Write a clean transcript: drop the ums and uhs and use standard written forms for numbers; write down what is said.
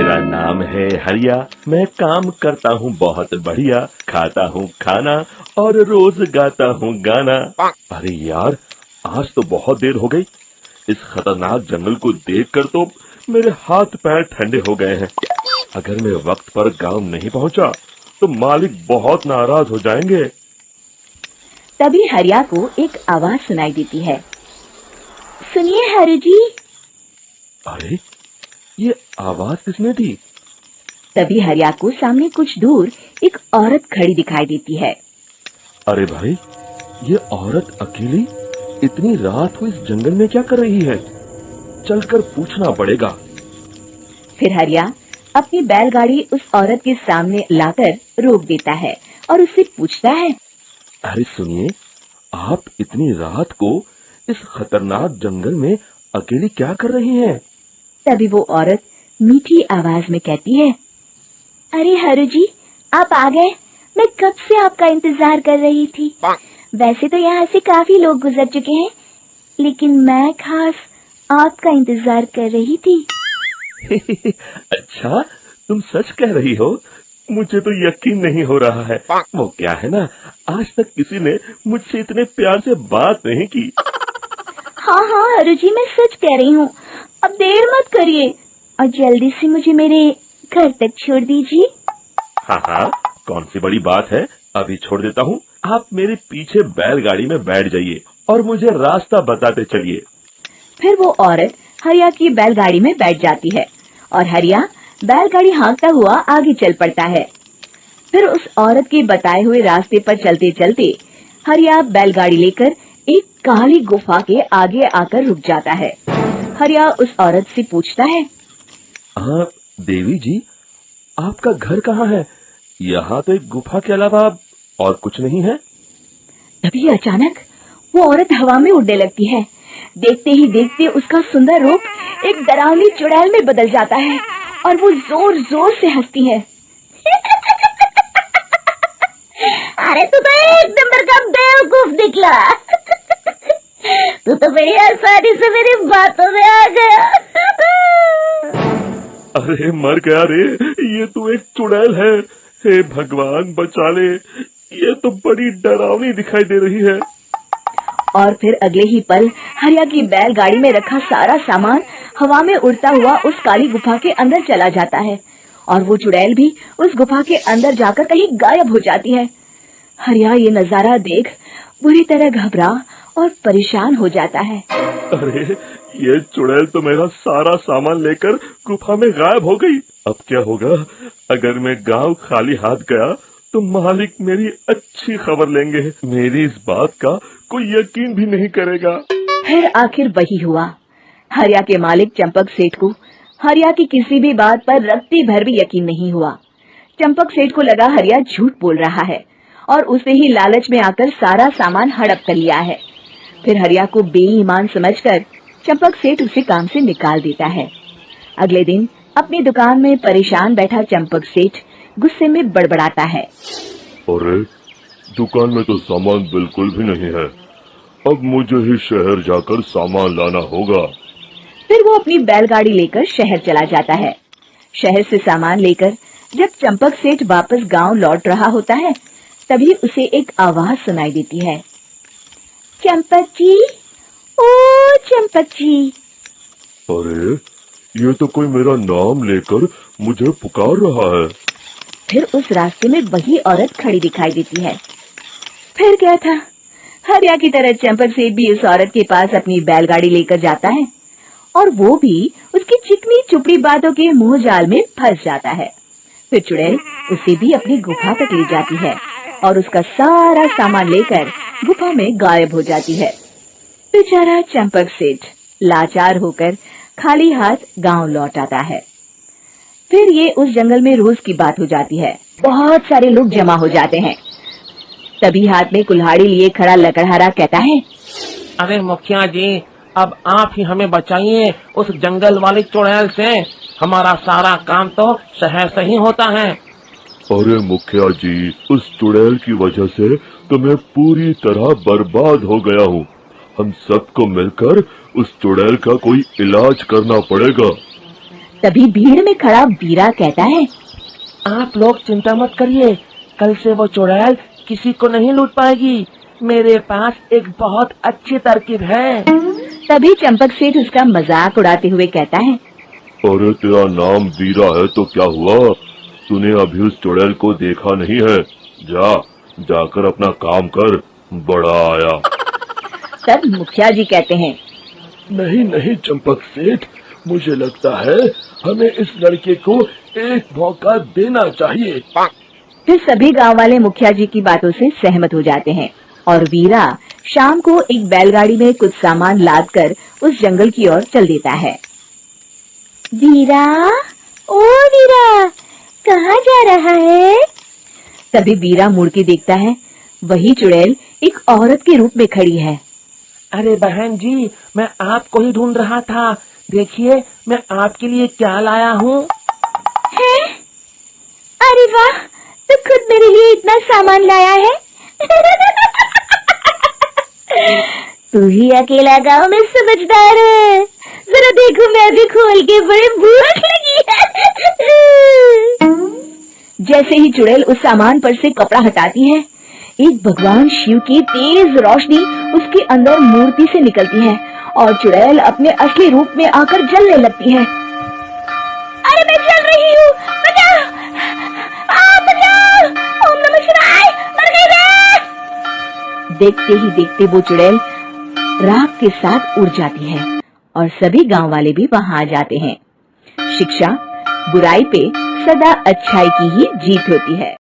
मेरा नाम है हरिया, मैं काम करता हूँ बहुत बढ़िया, खाता हूँ खाना और रोज गाता हूँ गाना। अरे यार, आज तो बहुत देर हो गई। इस खतरनाक जंगल को देखकर तो मेरे हाथ पैर ठंडे हो गए हैं। अगर मैं वक्त पर गांव नहीं पहुंचा तो मालिक बहुत नाराज हो जाएंगे। तभी हरिया को एक आवाज सुनाई देती है। सुनिए हरि जी। अरे, ये आवाज किसने दी? तभी हरिया को सामने कुछ दूर एक औरत खड़ी दिखाई देती है। अरे भाई, ये औरत अकेली इतनी रात को इस जंगल में क्या कर रही है? चलकर पूछना पड़ेगा। फिर हरिया अपनी बैलगाड़ी उस औरत के सामने लाकर रोक देता है और उससे पूछता है। अरे सुनिए, आप इतनी रात को इस खतरनाक जंगल में अकेली क्या कर रही हैं? तभी वो औरत मीठी आवाज में कहती है, अरे हरु जी, आप आ गए। मैं कब से आपका इंतजार कर रही थी। वैसे तो यहाँ से काफी लोग गुजर चुके हैं, लेकिन मैं खास आपका इंतजार कर रही थी। अच्छा, तुम सच कह रही हो? मुझे तो यकीन नहीं हो रहा है। वो क्या है ना, आज तक किसी ने मुझसे इतने प्यार से बात नहीं की। हाँ हाँ हरु जी, मैं सच कह रही हूँ। अब देर मत करिए और जल्दी से मुझे मेरे घर तक छोड़ दीजिए। हाँ हाँ, कौन सी बड़ी बात है, अभी छोड़ देता हूँ। आप मेरे पीछे बैलगाड़ी में बैठ जाइए और मुझे रास्ता बताते चलिए। फिर वो औरत हरिया की बैलगाड़ी में बैठ जाती है और हरिया बैलगाड़ी हाँकता हुआ आगे चल पड़ता है। फिर उस औरत के बताए हुए रास्ते पर चलते चलते हरिया बैलगाड़ी लेकर एक काली गुफा के आगे आकर रुक जाता है। हरिया उस औरत से पूछता है। हाँ देवी जी, आपका घर कहाँ है? यहाँ तो एक गुफा के अलावा और कुछ नहीं है। तभी अचानक वो औरत हवा में उड़ने लगती है। देखते ही देखते उसका सुंदर रूप एक डरावनी चुड़ैल में बदल जाता है और वो जोर जोर से हंसती है। अरे तू तो एक नंबर का बेवकूफ निकला। तू तो बड़ी आसानी से मेरी बातों में आ गया। अरे मर गया रे, ये तो एक चुड़ैल है। हे भगवान बचा ले, ये तो बड़ी डरावनी दिखाई दे रही है। और फिर अगले ही पल हरिया की बैलगाड़ी में रखा सारा सामान हवा में उड़ता हुआ उस काली गुफा के अंदर चला जाता है और वो चुड़ैल भी उस गुफा के अंदर जाकर कहीं गायब हो जाती है। हरिया ये नजारा देख बुरी तरह घबरा और परेशान हो जाता है। अरे, ये चुड़ैल तो मेरा सारा सामान लेकर गुफा में गायब हो गई। अब क्या होगा? अगर मैं गांव खाली हाथ गया तो मालिक मेरी अच्छी खबर लेंगे। मेरी इस बात का कोई यकीन भी नहीं करेगा। फिर आखिर वही हुआ। हरिया के मालिक चंपक सेठ को हरिया की किसी भी बात पर रत्ती भर भी यकीन नहीं हुआ। चंपक सेठ को लगा हरिया झूठ बोल रहा है और उसे ही लालच में आकर सारा सामान हड़प कर लिया है। फिर हरिया को बेईमान समझकर चंपक सेठ उसे काम से निकाल देता है। अगले दिन अपनी दुकान में परेशान बैठा चंपक सेठ गुस्से में बड़बड़ाता है। अरे, दुकान में तो सामान बिल्कुल भी नहीं है। अब मुझे ही शहर जाकर सामान लाना होगा। फिर वो अपनी बैलगाड़ी लेकर शहर चला जाता है। शहर से सामान लेकर जब चंपक सेठ वापस गांव लौट रहा होता है, तभी उसे एक आवाज सुनाई देती है। चंपक जी, ओ चंपक जी। अरे, ये तो कोई मेरा नाम लेकर मुझे पुकार रहा है। फिर उस रास्ते में वही औरत खड़ी दिखाई देती है। फिर क्या था, हरिया की तरह चंपक सेठ भी उस औरत के पास अपनी बैलगाड़ी लेकर जाता है और वो भी उसकी चिकनी चुपड़ी बातों के मुंह जाल में फंस जाता है। फिर चुड़ैल उसे भी अपनी गुफा तक ले जाती है और उसका सारा सामान लेकर गुफा में गायब हो जाती है। बेचारा चंपक सेठ लाचार होकर खाली हाथ गांव लौट आता है। फिर ये उस जंगल में रोज की बात हो जाती है। बहुत सारे लोग जमा हो जाते हैं। तभी हाथ में कुल्हाड़ी लिए खड़ा लकड़हारा कहता है। अरे मुखिया जी, अब आप ही हमें बचाइए उस जंगल वाली चुड़ैल से। हमारा सारा काम तो शहर से ही होता है। अरे मुखिया जी, उस चुड़ैल की वजह से तो मैं पूरी तरह बर्बाद हो गया हूँ। हम सबको मिलकर उस चुड़ैल का कोई इलाज करना पड़ेगा। तभी भीड़ में खड़ा वीरा कहता है, आप लोग चिंता मत करिए, कल से वो चुड़ैल किसी को नहीं लूट पाएगी। मेरे पास एक बहुत अच्छी तरकीब है। तभी चंपक सेठ उसका मजाक उड़ाते हुए कहता है, अरे तेरा नाम वीरा है तो क्या हुआ? तूने अभी उस चुड़ैल को देखा नहीं है? जाकर अपना काम कर, बड़ा आया। तब मुखिया जी कहते हैं, नहीं नहीं चंपक सेठ, मुझे लगता है हमें इस लड़के को एक मौका देना चाहिए। फिर सभी गांव वाले मुखिया जी की बातों से सहमत हो जाते हैं और वीरा शाम को एक बैलगाड़ी में कुछ सामान लाद कर उस जंगल की ओर चल देता है। वीरा, ओ वीरा, कहाँ जा रहा है? तभी वीरा मुड़ के देखता है, वही चुड़ैल एक औरत के रूप में खड़ी है। अरे बहन जी, मैं आपको ही ढूंढ रहा था। देखिए, मैं आपके लिए क्या लाया हूँ। अरे वाह, तो खुद मेरे लिए इतना सामान लाया है। तू ही अकेला गांव में समझदार है। जरा देखो, मैं भी खोल के, बड़े भूख लगी है। जैसे ही चुड़ैल उस सामान पर से कपड़ा हटाती है, एक भगवान शिव की तेज रोशनी उसके अंदर मूर्ति से निकलती है और चुड़ैल अपने असली रूप में आकर जलने लगती है। अरे मैं जल रही हूँ, बचाओ! बचाओ! ओम नमः शिवाय! मर गई मैं! देखते ही देखते वो चुड़ैल राख के साथ उड़ जाती है और सभी गांव वाले भी वहां आ जाते हैं। शिक्षा बुराई पे सदा अच्छाई की ही जीत होती है।